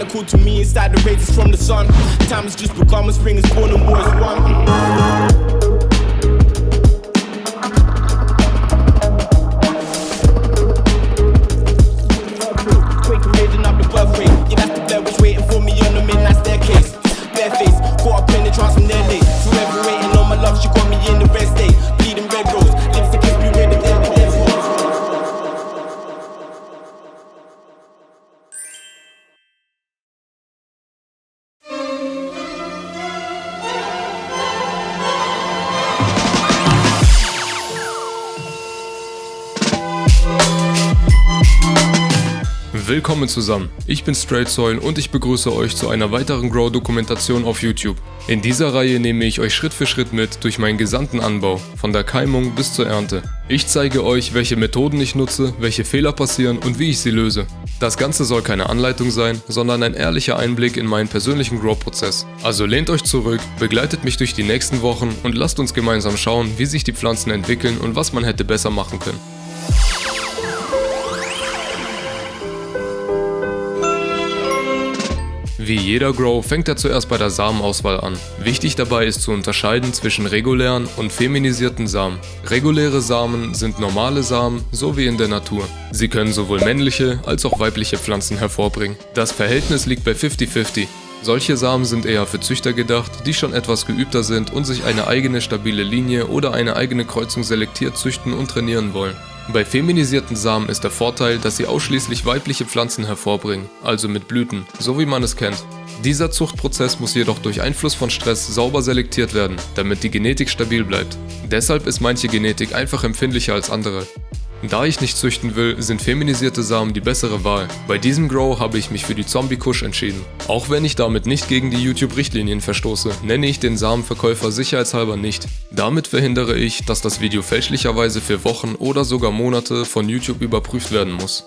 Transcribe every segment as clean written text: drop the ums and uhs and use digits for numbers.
cool to me inside the raises from the sun. Time has just begun, when spring is born and war is won. Willkommen zusammen, ich bin Straight Soil und ich begrüße euch zu einer weiteren Grow-Dokumentation auf YouTube. In dieser Reihe nehme ich euch Schritt für Schritt mit durch meinen gesamten Anbau, von der Keimung bis zur Ernte. Ich zeige euch, welche Methoden ich nutze, welche Fehler passieren und wie ich sie löse. Das Ganze soll keine Anleitung sein, sondern ein ehrlicher Einblick in meinen persönlichen Grow-Prozess. Also lehnt euch zurück, begleitet mich durch die nächsten Wochen und lasst uns gemeinsam schauen, wie sich die Pflanzen entwickeln und was man hätte besser machen können. Wie jeder Grow fängt er zuerst bei der Samenauswahl an. Wichtig dabei ist zu unterscheiden zwischen regulären und feminisierten Samen. Reguläre Samen sind normale Samen, so wie in der Natur. Sie können sowohl männliche als auch weibliche Pflanzen hervorbringen. Das Verhältnis liegt bei 50-50. Solche Samen sind eher für Züchter gedacht, die schon etwas geübter sind und sich eine eigene stabile Linie oder eine eigene Kreuzung selektiert züchten und trainieren wollen. Bei feminisierten Samen ist der Vorteil, dass sie ausschließlich weibliche Pflanzen hervorbringen, also mit Blüten, so wie man es kennt. Dieser Zuchtprozess muss jedoch durch Einfluss von Stress sauber selektiert werden, damit die Genetik stabil bleibt. Deshalb ist manche Genetik einfach empfindlicher als andere. Da ich nicht züchten will, sind feminisierte Samen die bessere Wahl. Bei diesem Grow habe ich mich für die Zombie Kush entschieden. Auch wenn ich damit nicht gegen die YouTube-Richtlinien verstoße, nenne ich den Samenverkäufer sicherheitshalber nicht. Damit verhindere ich, dass das Video fälschlicherweise für Wochen oder sogar Monate von YouTube überprüft werden muss.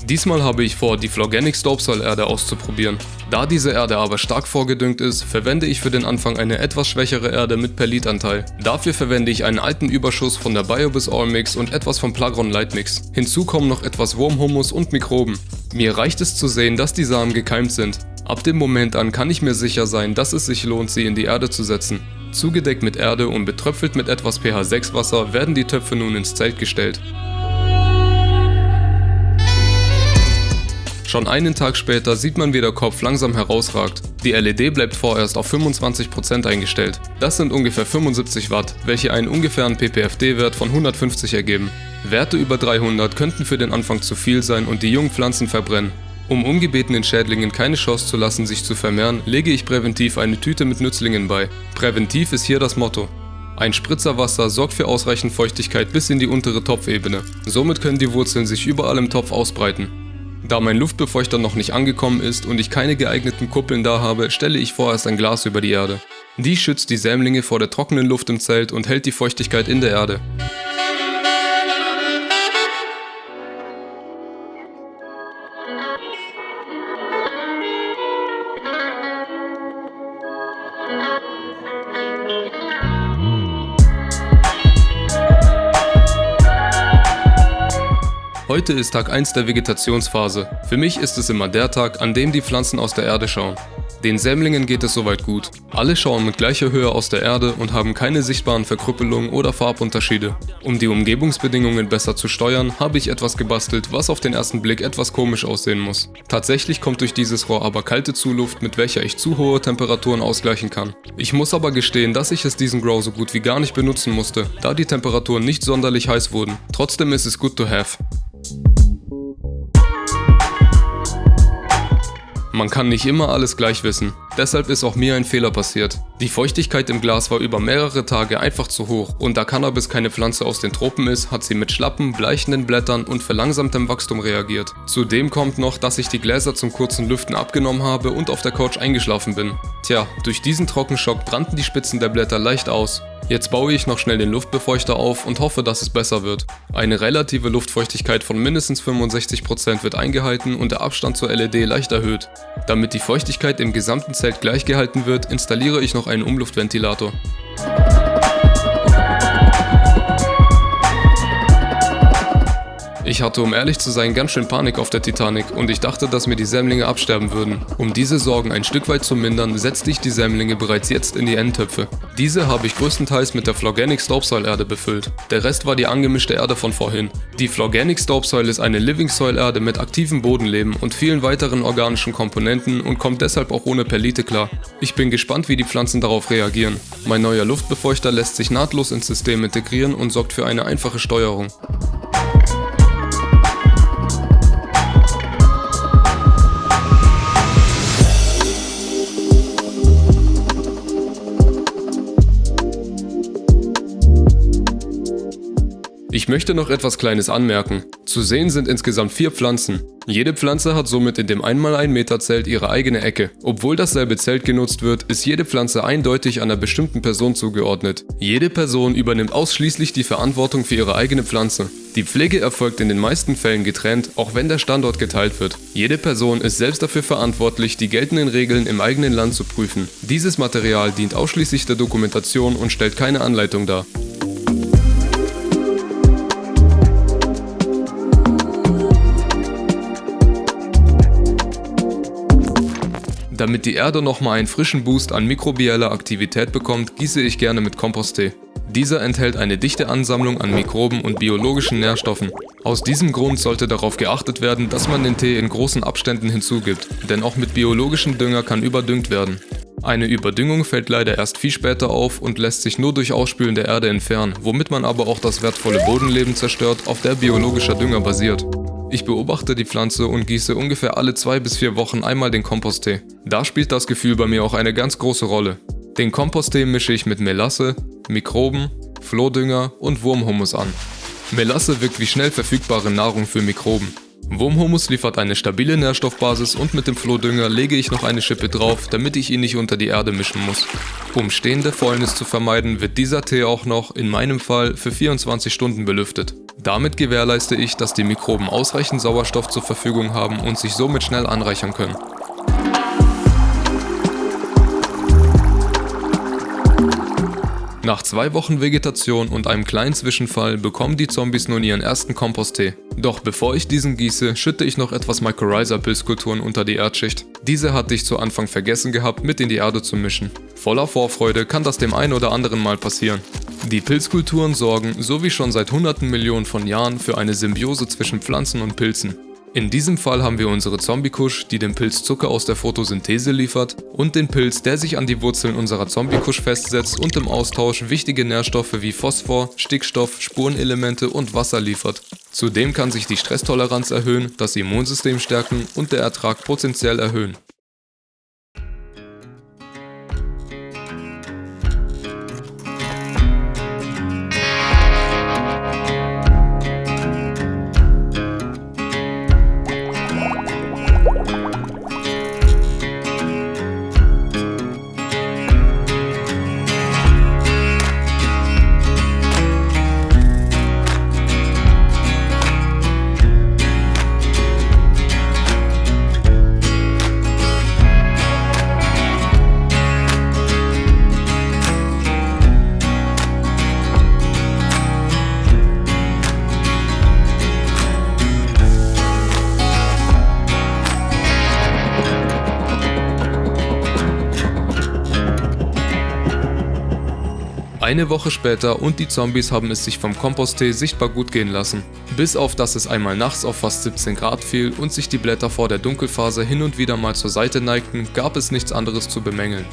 Diesmal habe ich vor, die Florganic Soil Erde auszuprobieren. Da diese Erde aber stark vorgedüngt ist, verwende ich für den Anfang eine etwas schwächere Erde mit Perlitanteil. Dafür verwende ich einen alten Überschuss von der Biobiz All Mix und etwas vom Plagron Light Mix. Hinzu kommen noch etwas Wurmhumus und Mikroben. Mir reicht es zu sehen, dass die Samen gekeimt sind. Ab dem Moment an kann ich mir sicher sein, dass es sich lohnt, sie in die Erde zu setzen. Zugedeckt mit Erde und betröpfelt mit etwas pH 6 Wasser werden die Töpfe nun ins Zelt gestellt. Schon einen Tag später sieht man, wie der Kopf langsam herausragt. Die LED bleibt vorerst auf 25% eingestellt. Das sind ungefähr 75 Watt, welche einen ungefähren ppfD-Wert von 150 ergeben. Werte über 300 könnten für den Anfang zu viel sein und die jungen Pflanzen verbrennen. Um ungebetenen Schädlingen keine Chance zu lassen, sich zu vermehren, lege ich präventiv eine Tüte mit Nützlingen bei. Präventiv ist hier das Motto. Ein Spritzer Wasser sorgt für ausreichend Feuchtigkeit bis in die untere Topfebene. Somit können die Wurzeln sich überall im Topf ausbreiten. Da mein Luftbefeuchter noch nicht angekommen ist und ich keine geeigneten Kuppeln da habe, stelle ich vorerst ein Glas über die Erde. Dies schützt die Sämlinge vor der trockenen Luft im Zelt und hält die Feuchtigkeit in der Erde. Heute ist Tag 1 der Vegetationsphase. Für mich ist es immer der Tag, an dem die Pflanzen aus der Erde schauen. Den Sämlingen geht es soweit gut. Alle schauen mit gleicher Höhe aus der Erde und haben keine sichtbaren Verkrüppelungen oder Farbunterschiede. Um die Umgebungsbedingungen besser zu steuern, habe ich etwas gebastelt, was auf den ersten Blick etwas komisch aussehen muss. Tatsächlich kommt durch dieses Rohr aber kalte Zuluft, mit welcher ich zu hohe Temperaturen ausgleichen kann. Ich muss aber gestehen, dass ich diesen Grow so gut wie gar nicht benutzen musste, da die Temperaturen nicht sonderlich heiß wurden. Trotzdem ist es good to have. Man kann nicht immer alles gleich wissen, deshalb ist auch mir ein Fehler passiert. Die Feuchtigkeit im Glas war über mehrere Tage einfach zu hoch und da Cannabis keine Pflanze aus den Tropen ist, hat sie mit schlappen, bleichenden Blättern und verlangsamtem Wachstum reagiert. Zudem kommt noch, dass ich die Gläser zum kurzen Lüften abgenommen habe und auf der Couch eingeschlafen bin. Tja, durch diesen Trockenschock brannten die Spitzen der Blätter leicht aus. Jetzt baue ich noch schnell den Luftbefeuchter auf und hoffe, dass es besser wird. Eine relative Luftfeuchtigkeit von mindestens 65% wird eingehalten und der Abstand zur LED leicht erhöht. Damit die Feuchtigkeit im gesamten Zelt gleich gehalten wird, installiere ich noch einen Umluftventilator. Ich hatte, um ehrlich zu sein, ganz schön Panik auf der Titanic und ich dachte, dass mir die Sämlinge absterben würden. Um diese Sorgen ein Stück weit zu mindern, setzte ich die Sämlinge bereits jetzt in die Endtöpfe. Diese habe ich größtenteils mit der Florganic Staubsoil-Erde befüllt. Der Rest war die angemischte Erde von vorhin. Die Florganic Staubsoil ist eine Living Soil Erde mit aktivem Bodenleben und vielen weiteren organischen Komponenten und kommt deshalb auch ohne Perlite klar. Ich bin gespannt, wie die Pflanzen darauf reagieren. Mein neuer Luftbefeuchter lässt sich nahtlos ins System integrieren und sorgt für eine einfache Steuerung. Ich möchte noch etwas Kleines anmerken. Zu sehen sind insgesamt 4 Pflanzen. Jede Pflanze hat somit in dem 1x1 Meter Zelt ihre eigene Ecke. Obwohl dasselbe Zelt genutzt wird, ist jede Pflanze eindeutig einer bestimmten Person zugeordnet. Jede Person übernimmt ausschließlich die Verantwortung für ihre eigene Pflanze. Die Pflege erfolgt in den meisten Fällen getrennt, auch wenn der Standort geteilt wird. Jede Person ist selbst dafür verantwortlich, die geltenden Regeln im eigenen Land zu prüfen. Dieses Material dient ausschließlich der Dokumentation und stellt keine Anleitung dar. Damit die Erde nochmal einen frischen Boost an mikrobieller Aktivität bekommt, gieße ich gerne mit Komposttee. Dieser enthält eine dichte Ansammlung an Mikroben und biologischen Nährstoffen. Aus diesem Grund sollte darauf geachtet werden, dass man den Tee in großen Abständen hinzugibt, denn auch mit biologischem Dünger kann überdüngt werden. Eine Überdüngung fällt leider erst viel später auf und lässt sich nur durch Ausspülen der Erde entfernen, womit man aber auch das wertvolle Bodenleben zerstört, auf der biologischer Dünger basiert. Ich beobachte die Pflanze und gieße ungefähr alle 2 bis 4 Wochen einmal den Komposttee. Da spielt das Gefühl bei mir auch eine ganz große Rolle. Den Komposttee mische ich mit Melasse, Mikroben, Flohdünger und Wurmhumus an. Melasse wirkt wie schnell verfügbare Nahrung für Mikroben. Wurmhumus liefert eine stabile Nährstoffbasis und mit dem Flohdünger lege ich noch eine Schippe drauf, damit ich ihn nicht unter die Erde mischen muss. Um stehende Fäulnis zu vermeiden, wird dieser Tee auch noch, in meinem Fall, für 24 Stunden belüftet. Damit gewährleiste ich, dass die Mikroben ausreichend Sauerstoff zur Verfügung haben und sich somit schnell anreichern können. Nach 2 Wochen Vegetation und einem kleinen Zwischenfall bekommen die Zombies nun ihren ersten Komposttee. Doch bevor ich diesen gieße, schütte ich noch etwas Mycorrhiza-Pilzkulturen unter die Erdschicht. Diese hatte ich zu Anfang vergessen gehabt, mit in die Erde zu mischen. Voller Vorfreude kann das dem einen oder anderen Mal passieren. Die Pilzkulturen sorgen, so wie schon seit hunderten Millionen von Jahren, für eine Symbiose zwischen Pflanzen und Pilzen. In diesem Fall haben wir unsere Zombie-Kusch, die dem Pilz Zucker aus der Photosynthese liefert, und den Pilz, der sich an die Wurzeln unserer Zombie-Kusch festsetzt und im Austausch wichtige Nährstoffe wie Phosphor, Stickstoff, Spurenelemente und Wasser liefert. Zudem kann sich die Stresstoleranz erhöhen, das Immunsystem stärken und der Ertrag potenziell erhöhen. Eine Woche später und die Zombies haben es sich vom Komposttee sichtbar gut gehen lassen. Bis auf dass es einmal nachts auf fast 17 Grad fiel und sich die Blätter vor der Dunkelphase hin und wieder mal zur Seite neigten, gab es nichts anderes zu bemängeln.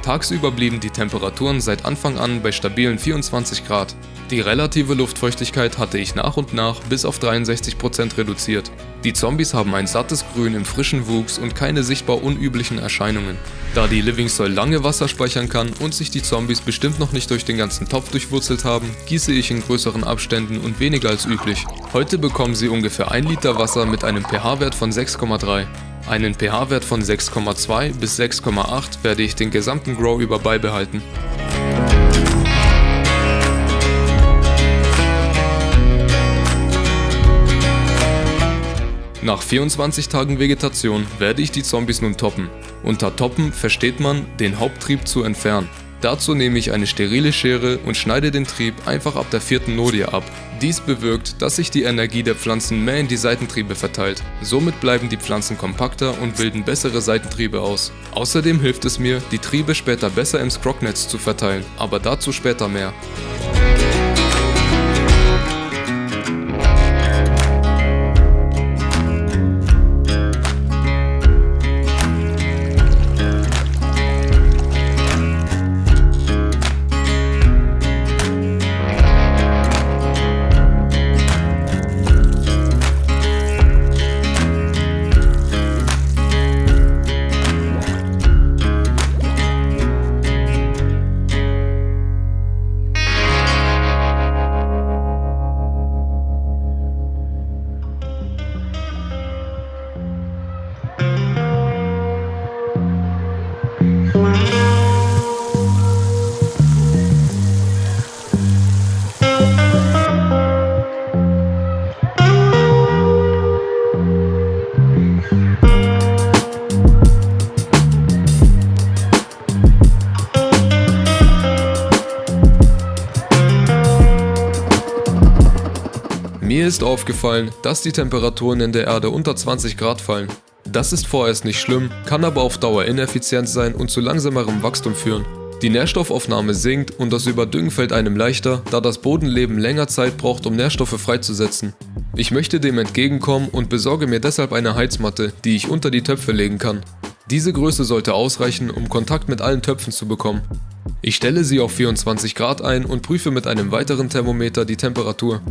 Tagsüber blieben die Temperaturen seit Anfang an bei stabilen 24 Grad. Die relative Luftfeuchtigkeit hatte ich nach und nach bis auf 63% reduziert. Die Zombies haben ein sattes Grün im frischen Wuchs und keine sichtbar unüblichen Erscheinungen. Da die Living Soil lange Wasser speichern kann und sich die Zombies bestimmt noch nicht durch den ganzen Topf durchwurzelt haben, gieße ich in größeren Abständen und weniger als üblich. Heute bekommen sie ungefähr 1 Liter Wasser mit einem pH-Wert von 6,3. Einen pH-Wert von 6,2 bis 6,8 werde ich den gesamten Grow über beibehalten. Nach 24 Tagen Vegetation werde ich die Zombies nun toppen. Unter Toppen versteht man, den Haupttrieb zu entfernen. Dazu nehme ich eine sterile Schere und schneide den Trieb einfach ab der 4. Nodie ab. Dies bewirkt, dass sich die Energie der Pflanzen mehr in die Seitentriebe verteilt. Somit bleiben die Pflanzen kompakter und bilden bessere Seitentriebe aus. Außerdem hilft es mir, die Triebe später besser im Scrognetz zu verteilen, aber dazu später mehr. Mir ist aufgefallen, dass die Temperaturen in der Erde unter 20 Grad fallen. Das ist vorerst nicht schlimm, kann aber auf Dauer ineffizient sein und zu langsamerem Wachstum führen. Die Nährstoffaufnahme sinkt und das Überdüngen fällt einem leichter, da das Bodenleben länger Zeit braucht, um Nährstoffe freizusetzen. Ich möchte dem entgegenkommen und besorge mir deshalb eine Heizmatte, die ich unter die Töpfe legen kann. Diese Größe sollte ausreichen, um Kontakt mit allen Töpfen zu bekommen. Ich stelle sie auf 24 Grad ein und prüfe mit einem weiteren Thermometer die Temperatur.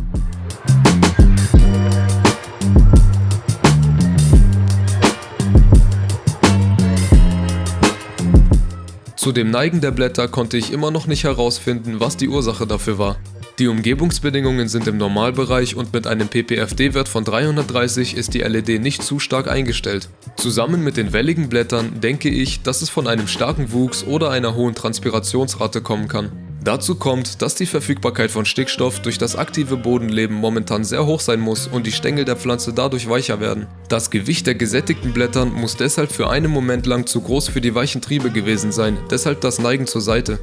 Zu dem Neigen der Blätter konnte ich immer noch nicht herausfinden, was die Ursache dafür war. Die Umgebungsbedingungen sind im Normalbereich und mit einem ppfD-Wert von 330 ist die LED nicht zu stark eingestellt. Zusammen mit den welligen Blättern denke ich, dass es von einem starken Wuchs oder einer hohen Transpirationsrate kommen kann. Dazu kommt, dass die Verfügbarkeit von Stickstoff durch das aktive Bodenleben momentan sehr hoch sein muss und die Stängel der Pflanze dadurch weicher werden. Das Gewicht der gesättigten Blättern muss deshalb für einen Moment lang zu groß für die weichen Triebe gewesen sein, deshalb das Neigen zur Seite.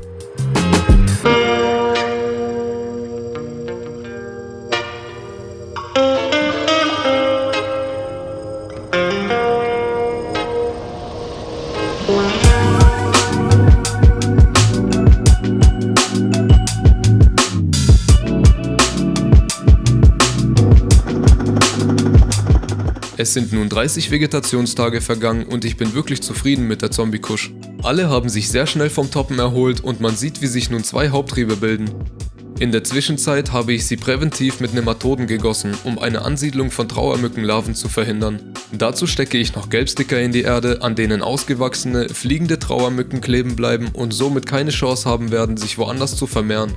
Es sind nun 30 Vegetationstage vergangen und ich bin wirklich zufrieden mit der Zombie-Kusch. Alle haben sich sehr schnell vom Toppen erholt und man sieht, wie sich nun 2 Haupttriebe bilden. In der Zwischenzeit habe ich sie präventiv mit Nematoden gegossen, um eine Ansiedlung von Trauermückenlarven zu verhindern. Dazu stecke ich noch Gelbsticker in die Erde, an denen ausgewachsene, fliegende Trauermücken kleben bleiben und somit keine Chance haben werden, sich woanders zu vermehren.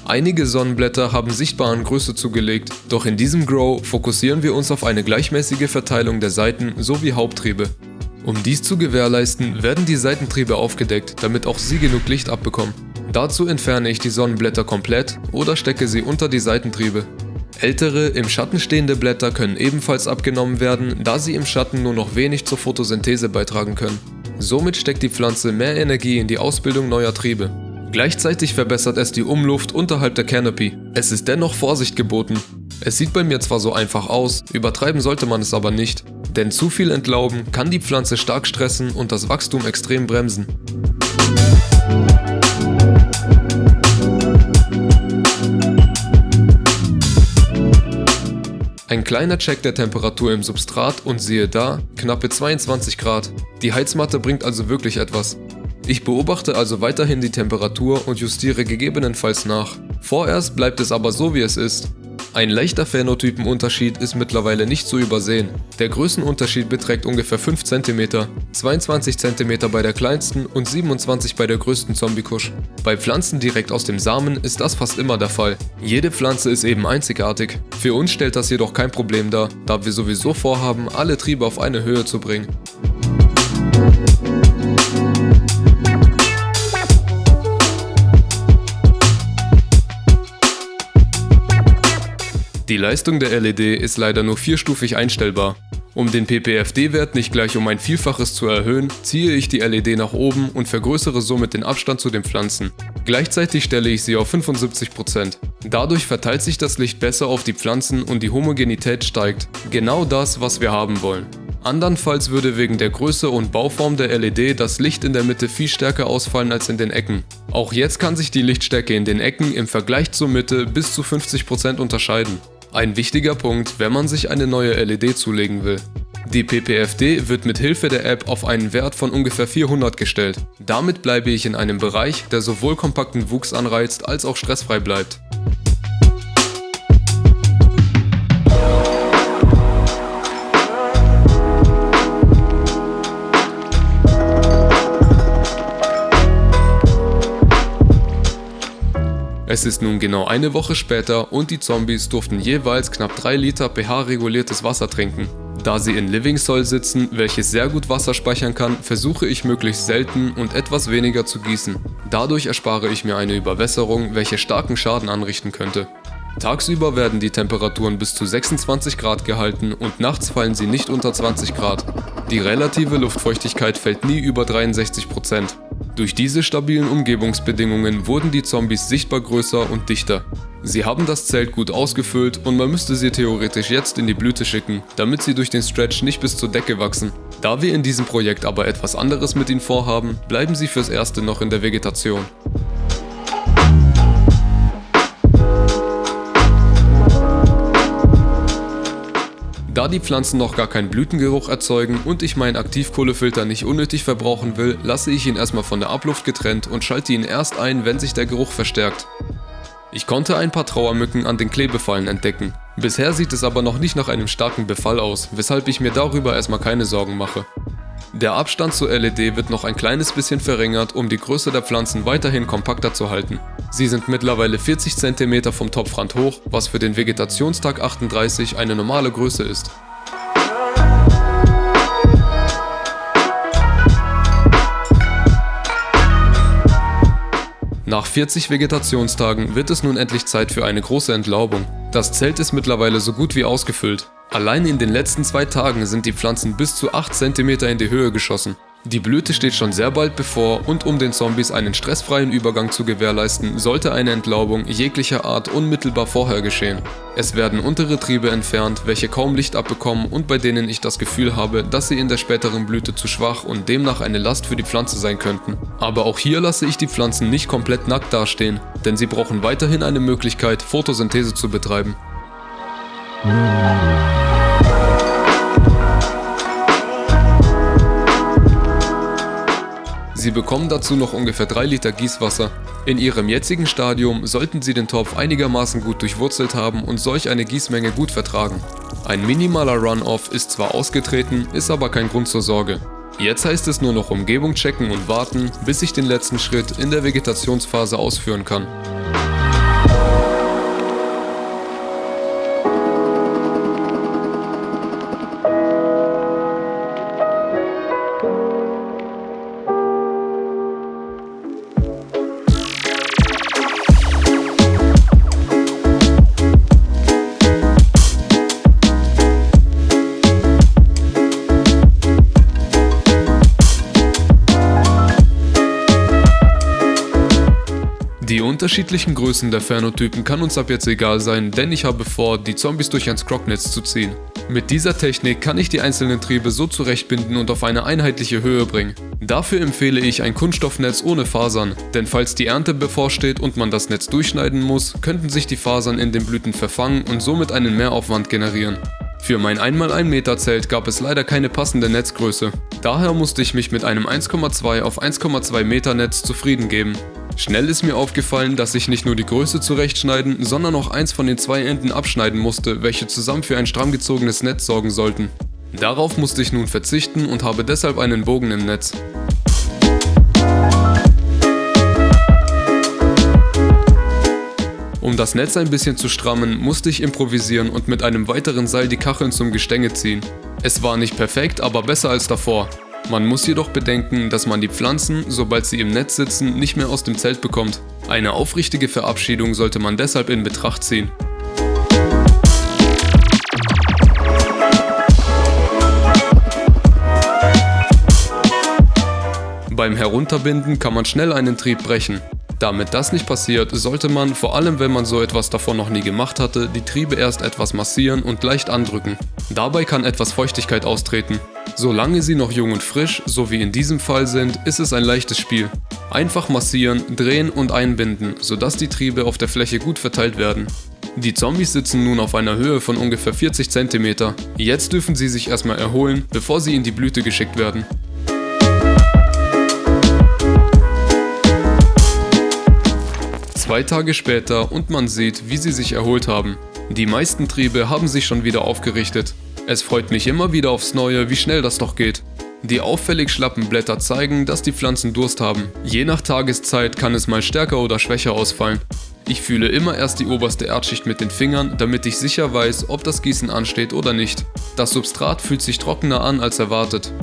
Einige Sonnenblätter haben sichtbar an Größe zugelegt, doch in diesem Grow fokussieren wir uns auf eine gleichmäßige Verteilung der Seiten sowie Haupttriebe. Um dies zu gewährleisten, werden die Seitentriebe aufgedeckt, damit auch sie genug Licht abbekommen. Dazu entferne ich die Sonnenblätter komplett oder stecke sie unter die Seitentriebe. Ältere, im Schatten stehende Blätter können ebenfalls abgenommen werden, da sie im Schatten nur noch wenig zur Photosynthese beitragen können. Somit steckt die Pflanze mehr Energie in die Ausbildung neuer Triebe. Gleichzeitig verbessert es die Umluft unterhalb der Canopy. Es ist dennoch Vorsicht geboten. Es sieht bei mir zwar so einfach aus, übertreiben sollte man es aber nicht. Denn zu viel Entlauben kann die Pflanze stark stressen und das Wachstum extrem bremsen. Ein kleiner Check der Temperatur im Substrat und siehe da, knappe 22 Grad. Die Heizmatte bringt also wirklich etwas. Ich beobachte also weiterhin die Temperatur und justiere gegebenenfalls nach. Vorerst bleibt es aber so wie es ist. Ein leichter Phänotypenunterschied ist mittlerweile nicht zu übersehen. Der Größenunterschied beträgt ungefähr 5 cm, 22 cm bei der kleinsten und 27 bei der größten Zombie-Kusch. Bei Pflanzen direkt aus dem Samen ist das fast immer der Fall. Jede Pflanze ist eben einzigartig. Für uns stellt das jedoch kein Problem dar, da wir sowieso vorhaben, alle Triebe auf eine Höhe zu bringen. Die Leistung der LED ist leider nur vierstufig einstellbar. Um den ppfD-Wert nicht gleich um ein Vielfaches zu erhöhen, ziehe ich die LED nach oben und vergrößere somit den Abstand zu den Pflanzen. Gleichzeitig stelle ich sie auf 75%. Dadurch verteilt sich das Licht besser auf die Pflanzen und die Homogenität steigt. Genau das, was wir haben wollen. Andernfalls würde wegen der Größe und Bauform der LED das Licht in der Mitte viel stärker ausfallen als in den Ecken. Auch jetzt kann sich die Lichtstärke in den Ecken im Vergleich zur Mitte bis zu 50% unterscheiden. Ein wichtiger Punkt, wenn man sich eine neue LED zulegen will. Die ppfD wird mit Hilfe der App auf einen Wert von ungefähr 400 gestellt. Damit bleibe ich in einem Bereich, der sowohl kompakten Wuchs anreizt, als auch stressfrei bleibt. Es ist nun genau eine Woche später und die Zombies durften jeweils knapp 3 Liter pH-reguliertes Wasser trinken. Da sie in Living Soil sitzen, welches sehr gut Wasser speichern kann, versuche ich möglichst selten und etwas weniger zu gießen. Dadurch erspare ich mir eine Überwässerung, welche starken Schaden anrichten könnte. Tagsüber werden die Temperaturen bis zu 26 Grad gehalten und nachts fallen sie nicht unter 20 Grad. Die relative Luftfeuchtigkeit fällt nie über 63%. Durch diese stabilen Umgebungsbedingungen wurden die Zombies sichtbar größer und dichter. Sie haben das Zelt gut ausgefüllt und man müsste sie theoretisch jetzt in die Blüte schicken, damit sie durch den Stretch nicht bis zur Decke wachsen. Da wir in diesem Projekt aber etwas anderes mit ihnen vorhaben, bleiben sie fürs Erste noch in der Vegetation. Da die Pflanzen noch gar keinen Blütengeruch erzeugen und ich meinen Aktivkohlefilter nicht unnötig verbrauchen will, lasse ich ihn erstmal von der Abluft getrennt und schalte ihn erst ein, wenn sich der Geruch verstärkt. Ich konnte ein paar Trauermücken an den Klebefallen entdecken. Bisher sieht es aber noch nicht nach einem starken Befall aus, weshalb ich mir darüber erstmal keine Sorgen mache. Der Abstand zur LED wird noch ein kleines bisschen verringert, um die Größe der Pflanzen weiterhin kompakter zu halten. Sie sind mittlerweile 40 cm vom Topfrand hoch, was für den Vegetationstag 38 eine normale Größe ist. Nach 40 Vegetationstagen wird es nun endlich Zeit für eine große Entlaubung. Das Zelt ist mittlerweile so gut wie ausgefüllt. Allein in den letzten 2 Tagen sind die Pflanzen bis zu 8 cm in die Höhe geschossen. Die Blüte steht schon sehr bald bevor und um den Zombies einen stressfreien Übergang zu gewährleisten, sollte eine Entlaubung jeglicher Art unmittelbar vorher geschehen. Es werden untere Triebe entfernt, welche kaum Licht abbekommen und bei denen ich das Gefühl habe, dass sie in der späteren Blüte zu schwach und demnach eine Last für die Pflanze sein könnten. Aber auch hier lasse ich die Pflanzen nicht komplett nackt dastehen, denn sie brauchen weiterhin eine Möglichkeit, Photosynthese zu betreiben. Sie bekommen dazu noch ungefähr 3 Liter Gießwasser. In ihrem jetzigen Stadium sollten sie den Topf einigermaßen gut durchwurzelt haben und solch eine Gießmenge gut vertragen. Ein minimaler Runoff ist zwar ausgetreten, ist aber kein Grund zur Sorge. Jetzt heißt es nur noch Umgebung checken und warten, bis ich den letzten Schritt in der Vegetationsphase ausführen kann. Die unterschiedlichen Größen der Phänotypen kann uns ab jetzt egal sein, denn ich habe vor, die Zombies durch ein Scrognetz zu ziehen. Mit dieser Technik kann ich die einzelnen Triebe so zurechtbinden und auf eine einheitliche Höhe bringen. Dafür empfehle ich ein Kunststoffnetz ohne Fasern, denn falls die Ernte bevorsteht und man das Netz durchschneiden muss, könnten sich die Fasern in den Blüten verfangen und somit einen Mehraufwand generieren. Für mein 1x1 Meter Zelt gab es leider keine passende Netzgröße. Daher musste ich mich mit einem 1,2 auf 1,2 Meter Netz zufrieden geben. Schnell ist mir aufgefallen, dass ich nicht nur die Größe zurechtschneiden, sondern auch eins von den 2 Enden abschneiden musste, welche zusammen für ein stramm gezogenes Netz sorgen sollten. Darauf musste ich nun verzichten und habe deshalb einen Bogen im Netz. Um das Netz ein bisschen zu strammen, musste ich improvisieren und mit einem weiteren Seil die Kacheln zum Gestänge ziehen. Es war nicht perfekt, aber besser als davor. Man muss jedoch bedenken, dass man die Pflanzen, sobald sie im Netz sitzen, nicht mehr aus dem Zelt bekommt. Eine aufrichtige Verabschiedung sollte man deshalb in Betracht ziehen. Beim Herunterbinden kann man schnell einen Trieb brechen. Damit das nicht passiert, sollte man, vor allem wenn man so etwas davor noch nie gemacht hatte, die Triebe erst etwas massieren und leicht andrücken. Dabei kann etwas Feuchtigkeit austreten. Solange sie noch jung und frisch, so wie in diesem Fall sind, ist es ein leichtes Spiel. Einfach massieren, drehen und einbinden, sodass die Triebe auf der Fläche gut verteilt werden. Die Zombies sitzen nun auf einer Höhe von ungefähr 40 cm. Jetzt dürfen sie sich erstmal erholen, bevor sie in die Blüte geschickt werden. Zwei Tage später und man sieht, wie sie sich erholt haben. Die meisten Triebe haben sich schon wieder aufgerichtet. Es freut mich immer wieder aufs Neue, wie schnell das doch geht. Die auffällig schlappen Blätter zeigen, dass die Pflanzen Durst haben. Je nach Tageszeit kann es mal stärker oder schwächer ausfallen. Ich fühle immer erst die oberste Erdschicht mit den Fingern, damit ich sicher weiß, ob das Gießen ansteht oder nicht. Das Substrat fühlt sich trockener an als erwartet.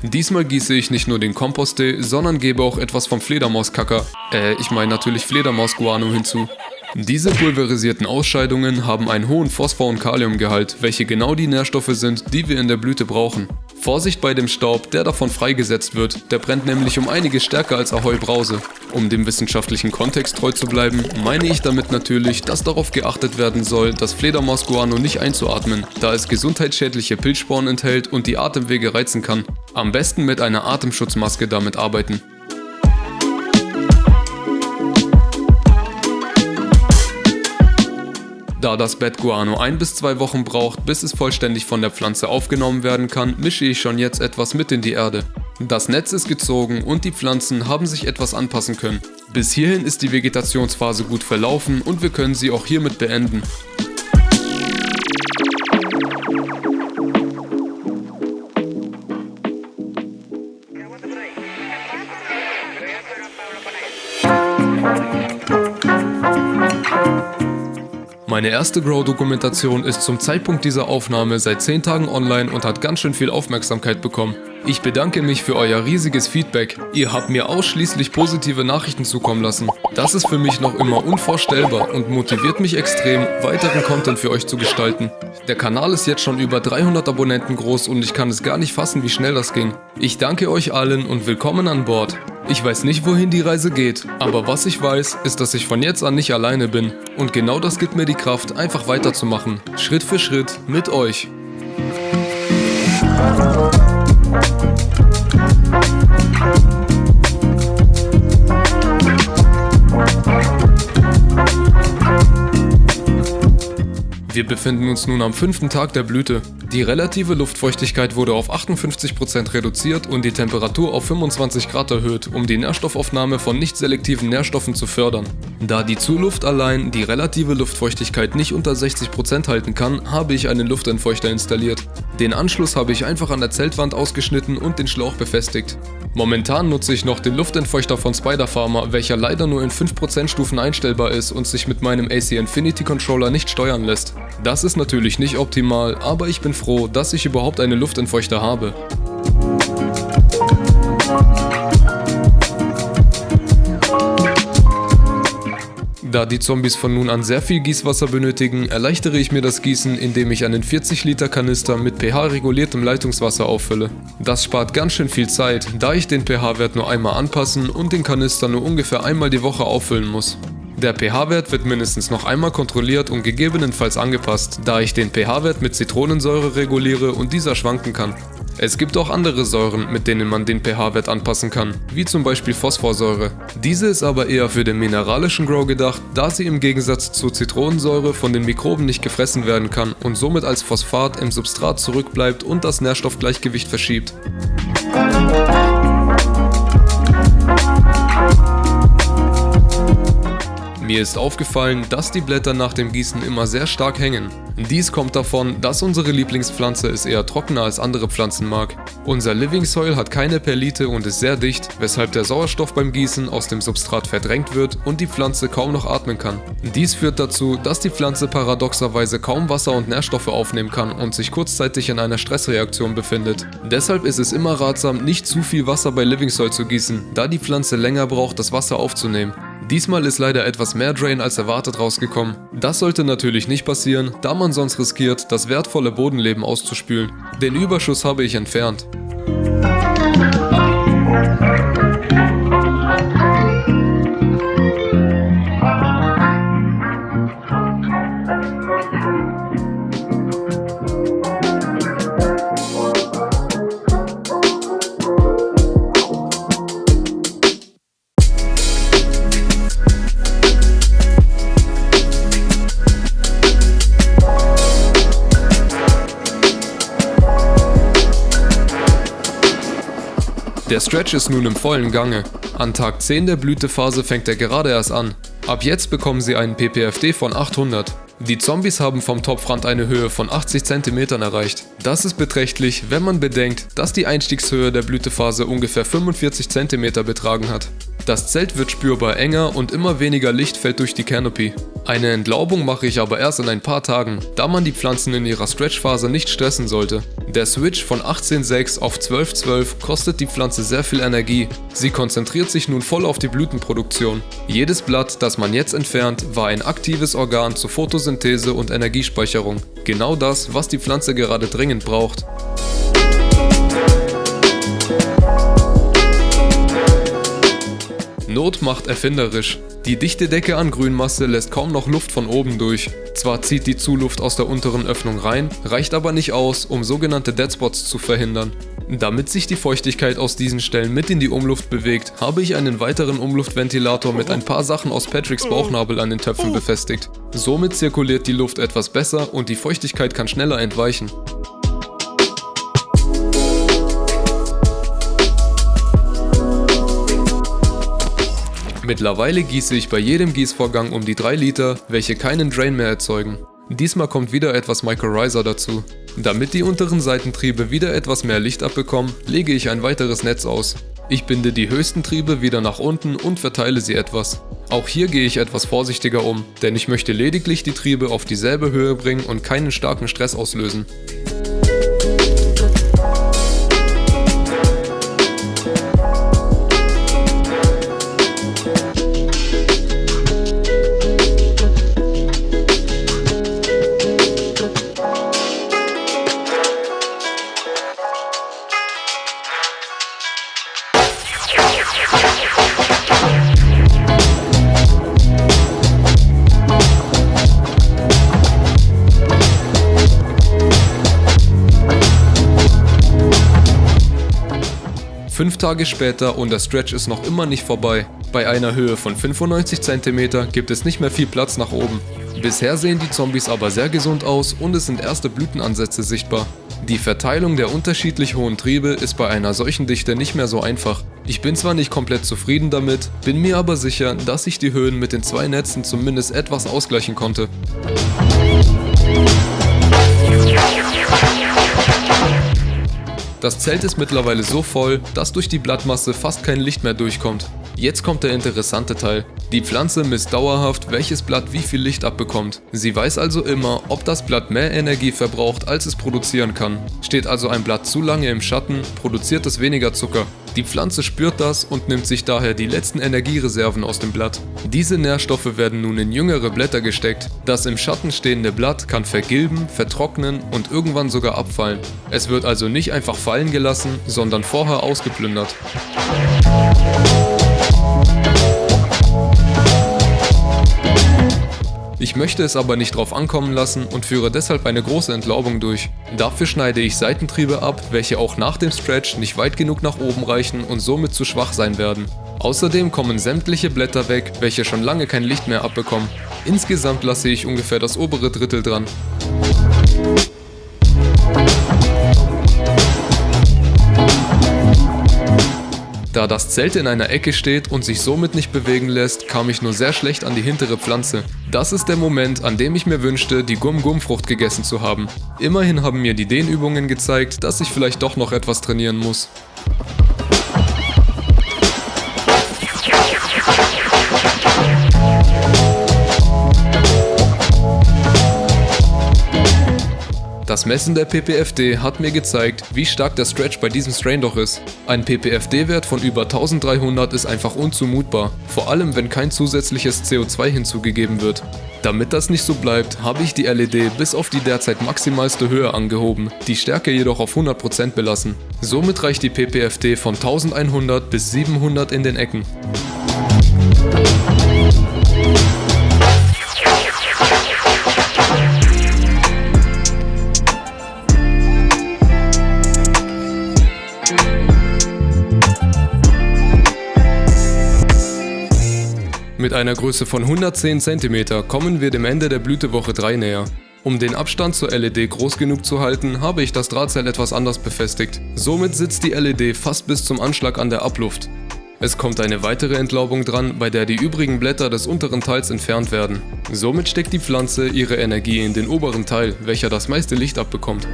Diesmal gieße ich nicht nur den Komposttee, sondern gebe auch etwas vom Fledermauskacker, ich meine natürlich Fledermausguano hinzu. Diese pulverisierten Ausscheidungen haben einen hohen Phosphor- und Kaliumgehalt, welche genau die Nährstoffe sind, die wir in der Blüte brauchen. Vorsicht bei dem Staub, der davon freigesetzt wird, der brennt nämlich um einiges stärker als Ahoi Brause. Um dem wissenschaftlichen Kontext treu zu bleiben, meine ich damit natürlich, dass darauf geachtet werden soll, das Fledermausguano nicht einzuatmen, da es gesundheitsschädliche Pilzsporen enthält und die Atemwege reizen kann. Am besten mit einer Atemschutzmaske damit arbeiten. Da das Bettguano 1 bis 2 Wochen braucht, bis es vollständig von der Pflanze aufgenommen werden kann, mische ich schon jetzt etwas mit in die Erde. Das Netz ist gezogen und die Pflanzen haben sich etwas anpassen können. Bis hierhin ist die Vegetationsphase gut verlaufen und wir können sie auch hiermit beenden. Meine erste Grow-Dokumentation ist zum Zeitpunkt dieser Aufnahme seit 10 Tagen online und hat ganz schön viel Aufmerksamkeit bekommen. Ich bedanke mich für euer riesiges Feedback. Ihr habt mir ausschließlich positive Nachrichten zukommen lassen. Das ist für mich noch immer unvorstellbar und motiviert mich extrem, weiteren Content für euch zu gestalten. Der Kanal ist jetzt schon über 300 Abonnenten groß und ich kann es gar nicht fassen, wie schnell das ging. Ich danke euch allen und willkommen an Bord. Ich weiß nicht, wohin die Reise geht, aber was ich weiß, ist, dass ich von jetzt an nicht alleine bin. Und genau das gibt mir die Kraft, einfach weiterzumachen. Schritt für Schritt mit euch. Wir befinden uns nun am 5. Tag der Blüte. Die relative Luftfeuchtigkeit wurde auf 58% reduziert und die Temperatur auf 25 Grad erhöht, um die Nährstoffaufnahme von nicht selektiven Nährstoffen zu fördern. Da die Zuluft allein die relative Luftfeuchtigkeit nicht unter 60% halten kann, habe ich einen Luftentfeuchter installiert. Den Anschluss habe ich einfach an der Zeltwand ausgeschnitten und den Schlauch befestigt. Momentan nutze ich noch den Luftentfeuchter von Spider-Farmer, welcher leider nur in 5% Stufen einstellbar ist und sich mit meinem AC Infinity Controller nicht steuern lässt. Das ist natürlich nicht optimal, aber ich bin froh, dass ich überhaupt einen Luftentfeuchter habe. Da die Zombies von nun an sehr viel Gießwasser benötigen, erleichtere ich mir das Gießen, indem ich einen 40 Liter Kanister mit pH-reguliertem Leitungswasser auffülle. Das spart ganz schön viel Zeit, da ich den pH-Wert nur einmal anpassen und den Kanister nur ungefähr einmal die Woche auffüllen muss. Der pH-Wert wird mindestens noch einmal kontrolliert und gegebenenfalls angepasst, da ich den pH-Wert mit Zitronensäure reguliere und dieser schwanken kann. Es gibt auch andere Säuren, mit denen man den pH-Wert anpassen kann, wie zum Beispiel Phosphorsäure. Diese ist aber eher für den mineralischen Grow gedacht, da sie im Gegensatz zur Zitronensäure von den Mikroben nicht gefressen werden kann und somit als Phosphat im Substrat zurückbleibt und das Nährstoffgleichgewicht verschiebt. Mir ist aufgefallen, dass die Blätter nach dem Gießen immer sehr stark hängen. Dies kommt davon, dass unsere Lieblingspflanze es eher trockener als andere Pflanzen mag. Unser Living Soil hat keine Perlite und ist sehr dicht, weshalb der Sauerstoff beim Gießen aus dem Substrat verdrängt wird und die Pflanze kaum noch atmen kann. Dies führt dazu, dass die Pflanze paradoxerweise kaum Wasser und Nährstoffe aufnehmen kann und sich kurzzeitig in einer Stressreaktion befindet. Deshalb ist es immer ratsam, nicht zu viel Wasser bei Living Soil zu gießen, da die Pflanze länger braucht, das Wasser aufzunehmen. Diesmal ist leider etwas mehr Drain als erwartet rausgekommen. Das sollte natürlich nicht passieren, da man sonst riskiert, das wertvolle Bodenleben auszuspülen. Den Überschuss habe ich entfernt. Der Stretch ist nun im vollen Gange. An Tag 10 der Blütephase fängt er gerade erst an. Ab jetzt bekommen sie einen ppfd von 800. Die Zombies haben vom Topfrand eine Höhe von 80 cm erreicht. Das ist beträchtlich, wenn man bedenkt, dass die Einstiegshöhe der Blütephase ungefähr 45 cm betragen hat. Das Zelt wird spürbar enger und immer weniger Licht fällt durch die Canopy. Eine Entlaubung mache ich aber erst in ein paar Tagen, da man die Pflanzen in ihrer Stretchphase nicht stressen sollte. Der Switch von 18,6 auf 12,12 kostet die Pflanze sehr viel Energie. Sie konzentriert sich nun voll auf die Blütenproduktion. Jedes Blatt, das man jetzt entfernt, war ein aktives Organ zur Photosynthese und Energiespeicherung. Genau das, was die Pflanze gerade dringend braucht. Not macht erfinderisch. Die dichte Decke an Grünmasse lässt kaum noch Luft von oben durch. Zwar zieht die Zuluft aus der unteren Öffnung rein, reicht aber nicht aus, um sogenannte Deadspots zu verhindern. Damit sich die Feuchtigkeit aus diesen Stellen mit in die Umluft bewegt, habe ich einen weiteren Umluftventilator mit ein paar Sachen aus Patricks Bauchnabel an den Töpfen befestigt. Somit zirkuliert die Luft etwas besser und die Feuchtigkeit kann schneller entweichen. Mittlerweile gieße ich bei jedem Gießvorgang um die 3 Liter, welche keinen Drain mehr erzeugen. Diesmal kommt wieder etwas Mycorrhiza dazu. Damit die unteren Seitentriebe wieder etwas mehr Licht abbekommen, lege ich ein weiteres Netz aus. Ich binde die höchsten Triebe wieder nach unten und verteile sie etwas. Auch hier gehe ich etwas vorsichtiger um, denn ich möchte lediglich die Triebe auf dieselbe Höhe bringen und keinen starken Stress auslösen. Fünf Tage später und der Stretch ist noch immer nicht vorbei. Bei einer Höhe von 95 cm gibt es nicht mehr viel Platz nach oben. Bisher sehen die Zombies aber sehr gesund aus und es sind erste Blütenansätze sichtbar. Die Verteilung der unterschiedlich hohen Triebe ist bei einer solchen Dichte nicht mehr so einfach. Ich bin zwar nicht komplett zufrieden damit, bin mir aber sicher, dass ich die Höhen mit den 2 Netzen zumindest etwas ausgleichen konnte. Das Zelt ist mittlerweile so voll, dass durch die Blattmasse fast kein Licht mehr durchkommt. Jetzt kommt der interessante Teil. Die Pflanze misst dauerhaft, welches Blatt wie viel Licht abbekommt. Sie weiß also immer, ob das Blatt mehr Energie verbraucht, als es produzieren kann. Steht also ein Blatt zu lange im Schatten, produziert es weniger Zucker. Die Pflanze spürt das und nimmt sich daher die letzten Energiereserven aus dem Blatt. Diese Nährstoffe werden nun in jüngere Blätter gesteckt. Das im Schatten stehende Blatt kann vergilben, vertrocknen und irgendwann sogar abfallen. Es wird also nicht einfach fallen gelassen, sondern vorher ausgeplündert. Ich möchte es aber nicht drauf ankommen lassen und führe deshalb eine große Entlaubung durch. Dafür schneide ich Seitentriebe ab, welche auch nach dem Stretch nicht weit genug nach oben reichen und somit zu schwach sein werden. Außerdem kommen sämtliche Blätter weg, welche schon lange kein Licht mehr abbekommen. Insgesamt lasse ich ungefähr das obere Drittel dran. Da das Zelt in einer Ecke steht und sich somit nicht bewegen lässt, kam ich nur sehr schlecht an die hintere Pflanze. Das ist der Moment, an dem ich mir wünschte, die Gum-Gum-Frucht gegessen zu haben. Immerhin haben mir die Dehnübungen gezeigt, dass ich vielleicht doch noch etwas trainieren muss. Das Messen der PPFD hat mir gezeigt, wie stark der Stretch bei diesem Strain doch ist. Ein PPFD-Wert von über 1300 ist einfach unzumutbar, vor allem wenn kein zusätzliches CO2 hinzugegeben wird. Damit das nicht so bleibt, habe ich die LED bis auf die derzeit maximalste Höhe angehoben, die Stärke jedoch auf 100% belassen. Somit reicht die PPFD von 1100 bis 700 in den Ecken. Mit einer Größe von 110 cm kommen wir dem Ende der Blütewoche 3 näher. Um den Abstand zur LED groß genug zu halten, habe ich das Drahtseil etwas anders befestigt. Somit sitzt die LED fast bis zum Anschlag an der Abluft. Es kommt eine weitere Entlaubung dran, bei der die übrigen Blätter des unteren Teils entfernt werden. Somit steckt die Pflanze ihre Energie in den oberen Teil, welcher das meiste Licht abbekommt.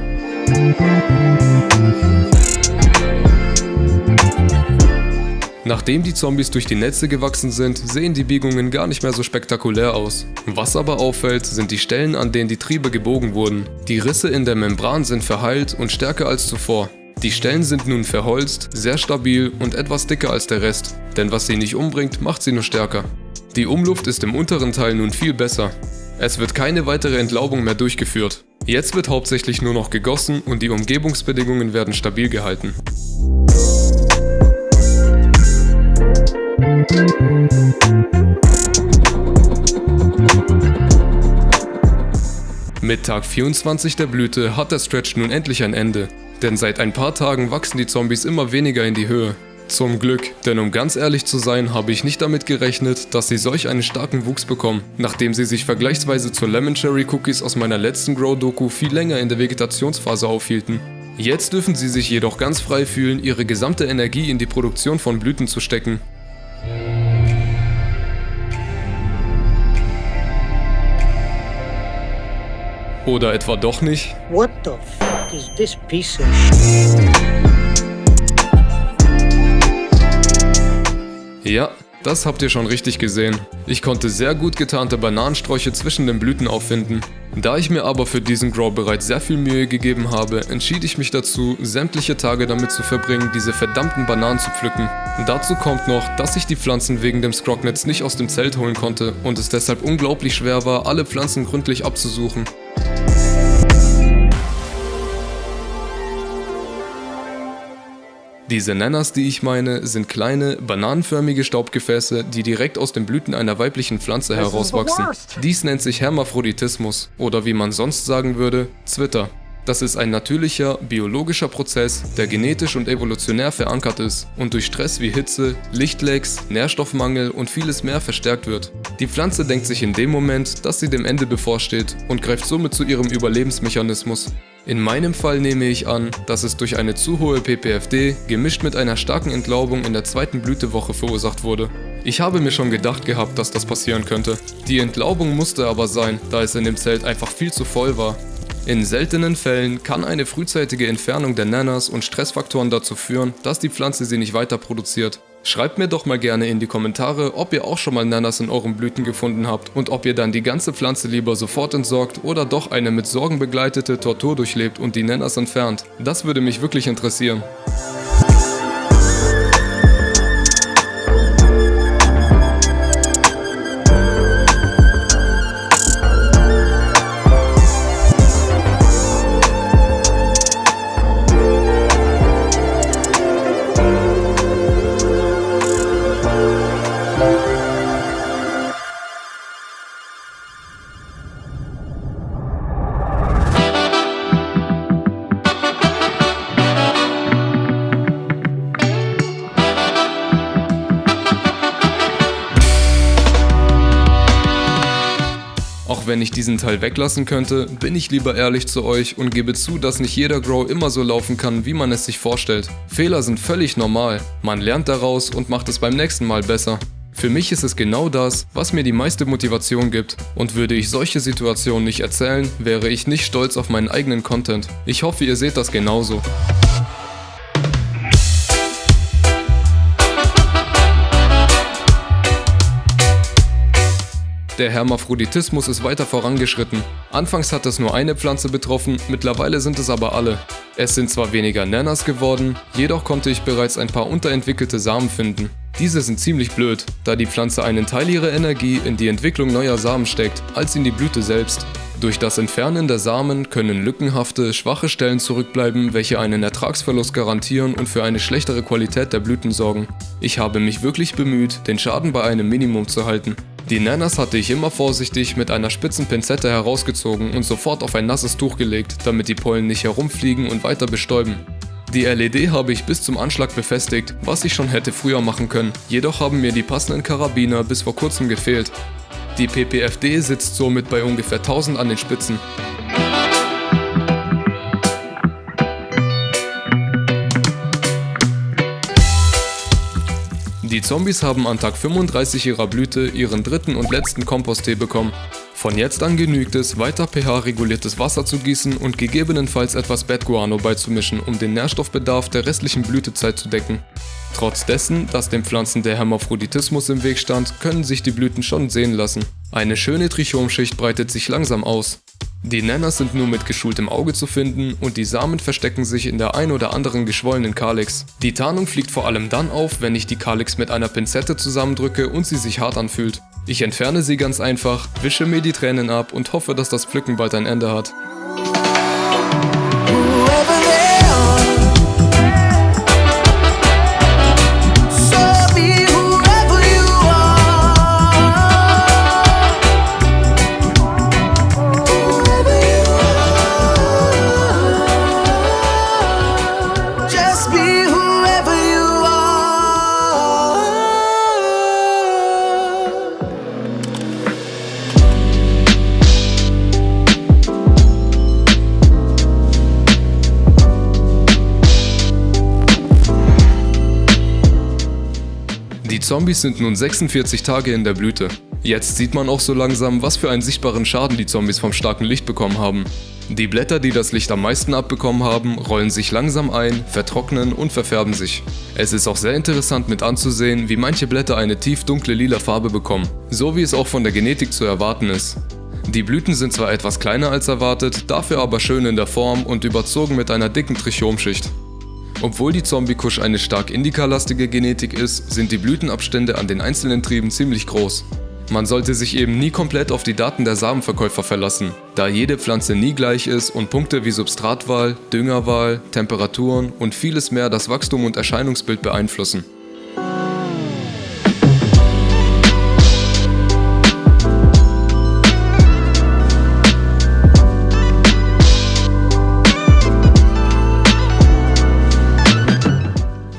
Nachdem die Zombies durch die Netze gewachsen sind, sehen die Biegungen gar nicht mehr so spektakulär aus. Was aber auffällt, sind die Stellen, an denen die Triebe gebogen wurden. Die Risse in der Membran sind verheilt und stärker als zuvor. Die Stellen sind nun verholzt, sehr stabil und etwas dicker als der Rest, denn was sie nicht umbringt, macht sie nur stärker. Die Umluft ist im unteren Teil nun viel besser. Es wird keine weitere Entlaubung mehr durchgeführt. Jetzt wird hauptsächlich nur noch gegossen und die Umgebungsbedingungen werden stabil gehalten. Mit Tag 24 der Blüte hat der Stretch nun endlich ein Ende, denn seit ein paar Tagen wachsen die Zombies immer weniger in die Höhe. Zum Glück, denn um ganz ehrlich zu sein, habe ich nicht damit gerechnet, dass sie solch einen starken Wuchs bekommen, nachdem sie sich vergleichsweise zur Lemon Cherry Cookies aus meiner letzten Grow-Doku viel länger in der Vegetationsphase aufhielten. Jetzt dürfen sie sich jedoch ganz frei fühlen, ihre gesamte Energie in die Produktion von Blüten zu stecken. Oder etwa doch nicht? What the fuck is this piece of shit? Ja, das habt ihr schon richtig gesehen. Ich konnte sehr gut getarnte Bananensträuche zwischen den Blüten auffinden. Da ich mir aber für diesen Grow bereits sehr viel Mühe gegeben habe, entschied ich mich dazu, sämtliche Tage damit zu verbringen, diese verdammten Bananen zu pflücken. Dazu kommt noch, dass ich die Pflanzen wegen dem Scrognets nicht aus dem Zelt holen konnte und es deshalb unglaublich schwer war, alle Pflanzen gründlich abzusuchen. Diese Nanas, die ich meine, sind kleine, bananenförmige Staubgefäße, die direkt aus den Blüten einer weiblichen Pflanze herauswachsen. Dies nennt sich Hermaphroditismus oder wie man sonst sagen würde, Zwitter. Das ist ein natürlicher, biologischer Prozess, der genetisch und evolutionär verankert ist und durch Stress wie Hitze, Lichtlecks, Nährstoffmangel und vieles mehr verstärkt wird. Die Pflanze denkt sich in dem Moment, dass sie dem Ende bevorsteht und greift somit zu ihrem Überlebensmechanismus. In meinem Fall nehme ich an, dass es durch eine zu hohe PPFD gemischt mit einer starken Entlaubung in der zweiten Blütewoche verursacht wurde. Ich habe mir schon gedacht gehabt, dass das passieren könnte. Die Entlaubung musste aber sein, da es in dem Zelt einfach viel zu voll war. In seltenen Fällen kann eine frühzeitige Entfernung der Nanas und Stressfaktoren dazu führen, dass die Pflanze sie nicht weiter produziert. Schreibt mir doch mal gerne in die Kommentare, ob ihr auch schon mal Nanas in euren Blüten gefunden habt und ob ihr dann die ganze Pflanze lieber sofort entsorgt oder doch eine mit Sorgen begleitete Tortur durchlebt und die Nanas entfernt. Das würde mich wirklich interessieren. Auch wenn ich diesen Teil weglassen könnte, bin ich lieber ehrlich zu euch und gebe zu, dass nicht jeder Grow immer so laufen kann, wie man es sich vorstellt. Fehler sind völlig normal, man lernt daraus und macht es beim nächsten Mal besser. Für mich ist es genau das, was mir die meiste Motivation gibt. Und würde ich solche Situationen nicht erzählen, wäre ich nicht stolz auf meinen eigenen Content. Ich hoffe, ihr seht das genauso. Der Hermaphroditismus ist weiter vorangeschritten. Anfangs hat es nur eine Pflanze betroffen, mittlerweile sind es aber alle. Es sind zwar weniger Nanas geworden, jedoch konnte ich bereits ein paar unterentwickelte Samen finden. Diese sind ziemlich blöd, da die Pflanze einen Teil ihrer Energie in die Entwicklung neuer Samen steckt, als in die Blüte selbst. Durch das Entfernen der Samen können lückenhafte, schwache Stellen zurückbleiben, welche einen Ertragsverlust garantieren und für eine schlechtere Qualität der Blüten sorgen. Ich habe mich wirklich bemüht, den Schaden bei einem Minimum zu halten. Die Nanas hatte ich immer vorsichtig mit einer spitzen Pinzette herausgezogen und sofort auf ein nasses Tuch gelegt, damit die Pollen nicht herumfliegen und weiter bestäuben. Die LED habe ich bis zum Anschlag befestigt, was ich schon hätte früher machen können, jedoch haben mir die passenden Karabiner bis vor kurzem gefehlt. Die PPFD sitzt somit bei ungefähr 1000 an den Spitzen. Die Zombies haben an Tag 35 ihrer Blüte ihren dritten und letzten Komposttee bekommen. Von jetzt an genügt es, weiter pH-reguliertes Wasser zu gießen und gegebenenfalls etwas Bed-Guano beizumischen, um den Nährstoffbedarf der restlichen Blütezeit zu decken. Trotz dessen, dass den Pflanzen der Hermaphroditismus im Weg stand, können sich die Blüten schon sehen lassen. Eine schöne Trichomschicht breitet sich langsam aus. Die Nanas sind nur mit geschultem Auge zu finden und die Samen verstecken sich in der ein oder anderen geschwollenen Calyx. Die Tarnung fliegt vor allem dann auf, wenn ich die Calyx mit einer Pinzette zusammendrücke und sie sich hart anfühlt. Ich entferne sie ganz einfach, wische mir die Tränen ab und hoffe, dass das Pflücken bald ein Ende hat. Die Zombies sind nun 46 Tage in der Blüte. Jetzt sieht man auch so langsam, was für einen sichtbaren Schaden die Zombies vom starken Licht bekommen haben. Die Blätter, die das Licht am meisten abbekommen haben, rollen sich langsam ein, vertrocknen und verfärben sich. Es ist auch sehr interessant mit anzusehen, wie manche Blätter eine tief dunkle lila Farbe bekommen, so wie es auch von der Genetik zu erwarten ist. Die Blüten sind zwar etwas kleiner als erwartet, dafür aber schön in der Form und überzogen mit einer dicken Trichomschicht. Obwohl die Zombie-Kusch eine stark indikalastige Genetik ist, sind die Blütenabstände an den einzelnen Trieben ziemlich groß. Man sollte sich eben nie komplett auf die Daten der Samenverkäufer verlassen, da jede Pflanze nie gleich ist und Punkte wie Substratwahl, Düngerwahl, Temperaturen und vieles mehr das Wachstum und Erscheinungsbild beeinflussen.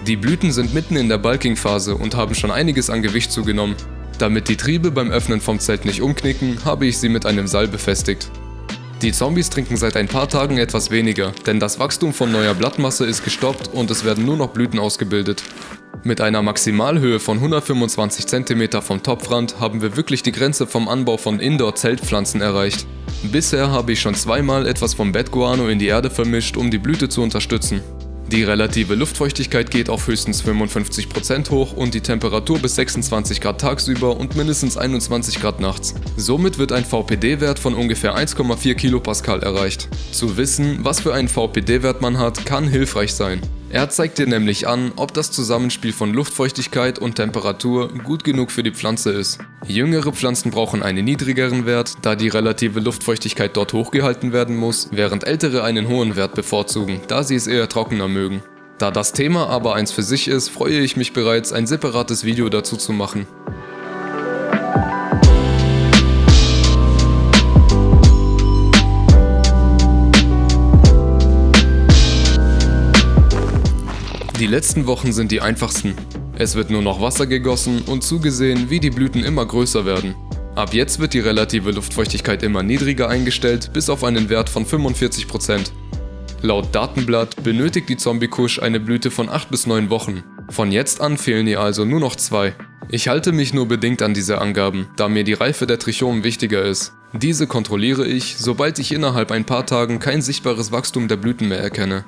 Die Blüten sind mitten in der Bulking-Phase und haben schon einiges an Gewicht zugenommen. Damit die Triebe beim Öffnen vom Zelt nicht umknicken, habe ich sie mit einem Seil befestigt. Die Zombies trinken seit ein paar Tagen etwas weniger, denn das Wachstum von neuer Blattmasse ist gestoppt und es werden nur noch Blüten ausgebildet. Mit einer Maximalhöhe von 125 cm vom Topfrand haben wir wirklich die Grenze vom Anbau von Indoor-Zeltpflanzen erreicht. Bisher habe ich schon zweimal etwas vom Bed-Guano in die Erde vermischt, um die Blüte zu unterstützen. Die relative Luftfeuchtigkeit geht auf höchstens 55% hoch und die Temperatur bis 26 Grad tagsüber und mindestens 21 Grad nachts. Somit wird ein VPD-Wert von ungefähr 1,4 kPa erreicht. Zu wissen, was für einen VPD-Wert man hat, kann hilfreich sein. Er zeigt dir nämlich an, ob das Zusammenspiel von Luftfeuchtigkeit und Temperatur gut genug für die Pflanze ist. Jüngere Pflanzen brauchen einen niedrigeren Wert, da die relative Luftfeuchtigkeit dort hochgehalten werden muss, während ältere einen hohen Wert bevorzugen, da sie es eher trockener mögen. Da das Thema aber eins für sich ist, freue ich mich bereits, ein separates Video dazu zu machen. Die letzten Wochen sind die einfachsten. Es wird nur noch Wasser gegossen und zugesehen, wie die Blüten immer größer werden. Ab jetzt wird die relative Luftfeuchtigkeit immer niedriger eingestellt, bis auf einen Wert von 45%. Laut Datenblatt benötigt die Zombie-Kusch eine Blüte von 8 bis 9 Wochen. Von jetzt an fehlen ihr also nur noch 2. Ich halte mich nur bedingt an diese Angaben, da mir die Reife der Trichomen wichtiger ist. Diese kontrolliere ich, sobald ich innerhalb ein paar Tagen kein sichtbares Wachstum der Blüten mehr erkenne.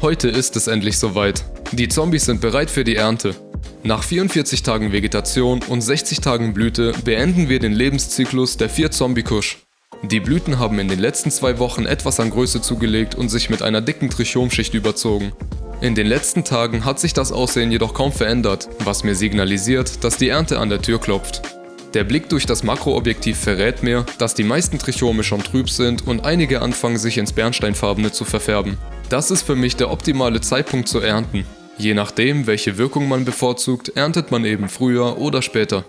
Heute ist es endlich soweit. Die Zombies sind bereit für die Ernte. Nach 44 Tagen Vegetation und 60 Tagen Blüte beenden wir den Lebenszyklus der 4 Zombie-Kusch. Die Blüten haben in den letzten 2 Wochen etwas an Größe zugelegt und sich mit einer dicken Trichomschicht überzogen. In den letzten Tagen hat sich das Aussehen jedoch kaum verändert, was mir signalisiert, dass die Ernte an der Tür klopft. Der Blick durch das Makroobjektiv verrät mir, dass die meisten Trichome schon trüb sind und einige anfangen sich ins Bernsteinfarbene zu verfärben. Das ist für mich der optimale Zeitpunkt zu ernten. Je nachdem, welche Wirkung man bevorzugt, erntet man eben früher oder später.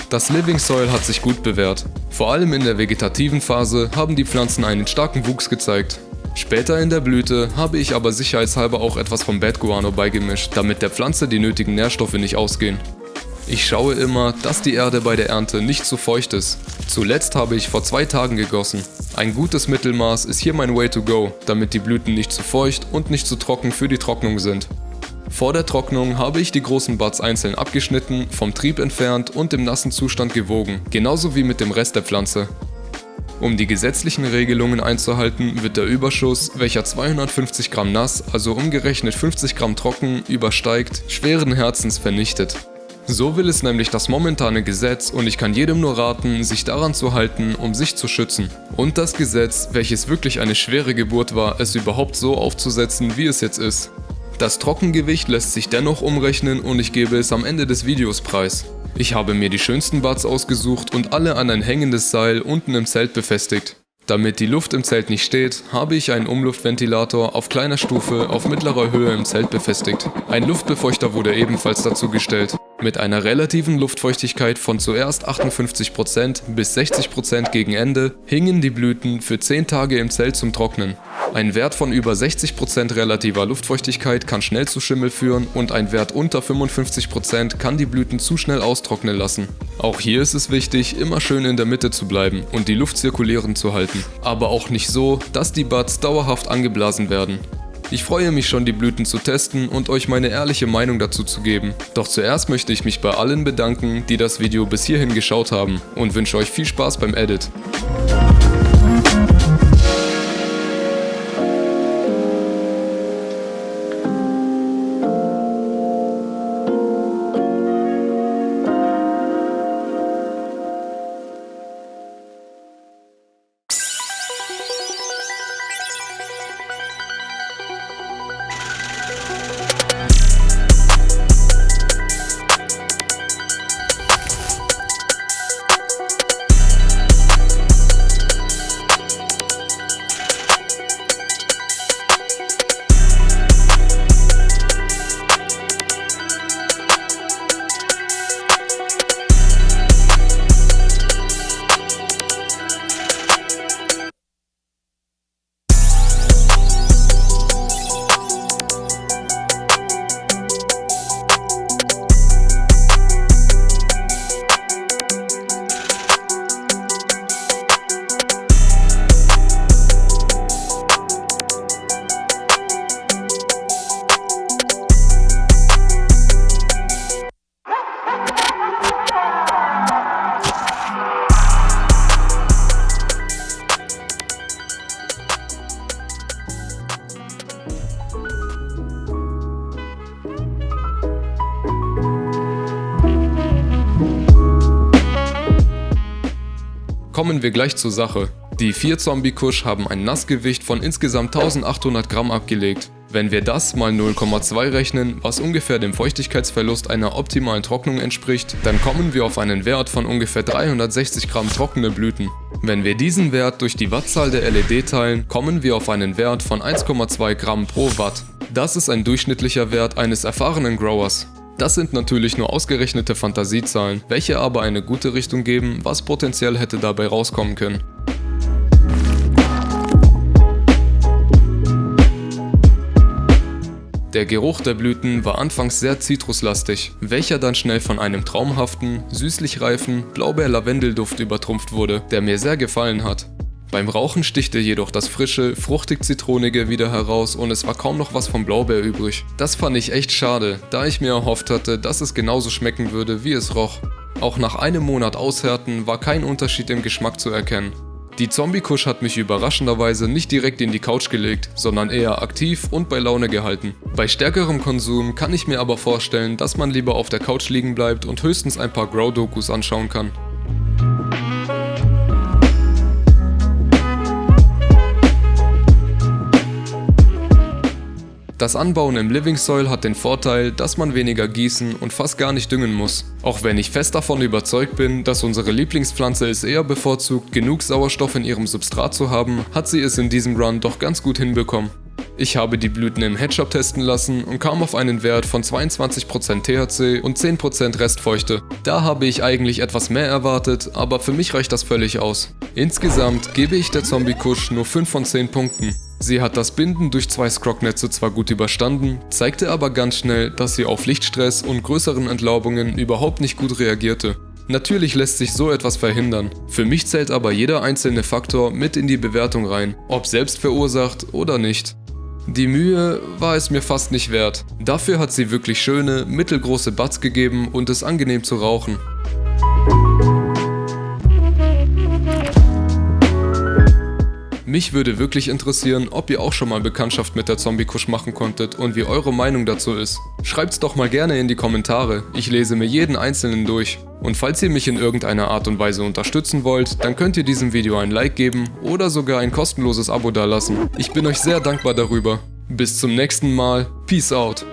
Das Living Soil hat sich gut bewährt. Vor allem in der vegetativen Phase haben die Pflanzen einen starken Wuchs gezeigt. Später in der Blüte habe ich aber sicherheitshalber auch etwas vom Bad Guano beigemischt, damit der Pflanze die nötigen Nährstoffe nicht ausgehen. Ich schaue immer, dass die Erde bei der Ernte nicht zu feucht ist. Zuletzt habe ich vor 2 Tagen gegossen. Ein gutes Mittelmaß ist hier mein Way to go, damit die Blüten nicht zu feucht und nicht zu trocken für die Trocknung sind. Vor der Trocknung habe ich die großen Buds einzeln abgeschnitten, vom Trieb entfernt und im nassen Zustand gewogen, genauso wie mit dem Rest der Pflanze. Um die gesetzlichen Regelungen einzuhalten, wird der Überschuss, welcher 250 Gramm nass, also umgerechnet 50 Gramm trocken, übersteigt, schweren Herzens vernichtet. So will es nämlich das momentane Gesetz und ich kann jedem nur raten, sich daran zu halten, um sich zu schützen. Und das Gesetz, welches wirklich eine schwere Geburt war, es überhaupt so aufzusetzen, wie es jetzt ist. Das Trockengewicht lässt sich dennoch umrechnen und ich gebe es am Ende des Videos preis. Ich habe mir die schönsten Buds ausgesucht und alle an ein hängendes Seil unten im Zelt befestigt. Damit die Luft im Zelt nicht steht, habe ich einen Umluftventilator auf kleiner Stufe auf mittlerer Höhe im Zelt befestigt. Ein Luftbefeuchter wurde ebenfalls dazu gestellt. Mit einer relativen Luftfeuchtigkeit von zuerst 58% bis 60% gegen Ende hingen die Blüten für 10 Tage im Zelt zum Trocknen. Ein Wert von über 60% relativer Luftfeuchtigkeit kann schnell zu Schimmel führen und ein Wert unter 55% kann die Blüten zu schnell austrocknen lassen. Auch hier ist es wichtig, immer schön in der Mitte zu bleiben und die Luft zirkulierend zu halten. Aber auch nicht so, dass die Buds dauerhaft angeblasen werden. Ich freue mich schon, die Blüten zu testen und euch meine ehrliche Meinung dazu zu geben. Doch zuerst möchte ich mich bei allen bedanken, die das Video bis hierhin geschaut haben und wünsche euch viel Spaß beim Edit. Kommen wir gleich zur Sache. Die 4 Zombie-Kusch haben ein Nassgewicht von insgesamt 1800 Gramm abgelegt. Wenn wir das mal 0,2 rechnen, was ungefähr dem Feuchtigkeitsverlust einer optimalen Trocknung entspricht, dann kommen wir auf einen Wert von ungefähr 360 Gramm trockene Blüten. Wenn wir diesen Wert durch die Wattzahl der LED teilen, kommen wir auf einen Wert von 1,2 Gramm pro Watt. Das ist ein durchschnittlicher Wert eines erfahrenen Growers. Das sind natürlich nur ausgerechnete Fantasiezahlen, welche aber eine gute Richtung geben, was potenziell hätte dabei rauskommen können. Der Geruch der Blüten war anfangs sehr zitruslastig, welcher dann schnell von einem traumhaften, süßlich reifen Blaubeer-Lavendelduft übertrumpft wurde, der mir sehr gefallen hat. Beim Rauchen stichte jedoch das frische, fruchtig-zitronige wieder heraus und es war kaum noch was vom Blaubeer übrig. Das fand ich echt schade, da ich mir erhofft hatte, dass es genauso schmecken würde, wie es roch. Auch nach einem Monat Aushärten war kein Unterschied im Geschmack zu erkennen. Die Zombie-Kusch hat mich überraschenderweise nicht direkt in die Couch gelegt, sondern eher aktiv und bei Laune gehalten. Bei stärkerem Konsum kann ich mir aber vorstellen, dass man lieber auf der Couch liegen bleibt und höchstens ein paar Grow-Dokus anschauen kann. Das Anbauen im Living Soil hat den Vorteil, dass man weniger gießen und fast gar nicht düngen muss. Auch wenn ich fest davon überzeugt bin, dass unsere Lieblingspflanze es eher bevorzugt, genug Sauerstoff in ihrem Substrat zu haben, hat sie es in diesem Run doch ganz gut hinbekommen. Ich habe die Blüten im Headshop testen lassen und kam auf einen Wert von 22% THC und 10% Restfeuchte. Da habe ich eigentlich etwas mehr erwartet, aber für mich reicht das völlig aus. Insgesamt gebe ich der Zombie-Kusch nur 5 von 10 Punkten. Sie hat das Binden durch 2 Scrog-Netze zwar gut überstanden, zeigte aber ganz schnell, dass sie auf Lichtstress und größeren Entlaubungen überhaupt nicht gut reagierte. Natürlich lässt sich so etwas verhindern. Für mich zählt aber jeder einzelne Faktor mit in die Bewertung rein, ob selbst verursacht oder nicht. Die Mühe war es mir fast nicht wert. Dafür hat sie wirklich schöne, mittelgroße Butts gegeben und es angenehm zu rauchen. Mich würde wirklich interessieren, ob ihr auch schon mal Bekanntschaft mit der Zombie-Kusch machen konntet und wie eure Meinung dazu ist. Schreibt's doch mal gerne in die Kommentare, ich lese mir jeden einzelnen durch. Und falls ihr mich in irgendeiner Art und Weise unterstützen wollt, dann könnt ihr diesem Video ein Like geben oder sogar ein kostenloses Abo dalassen. Ich bin euch sehr dankbar darüber. Bis zum nächsten Mal, Peace out!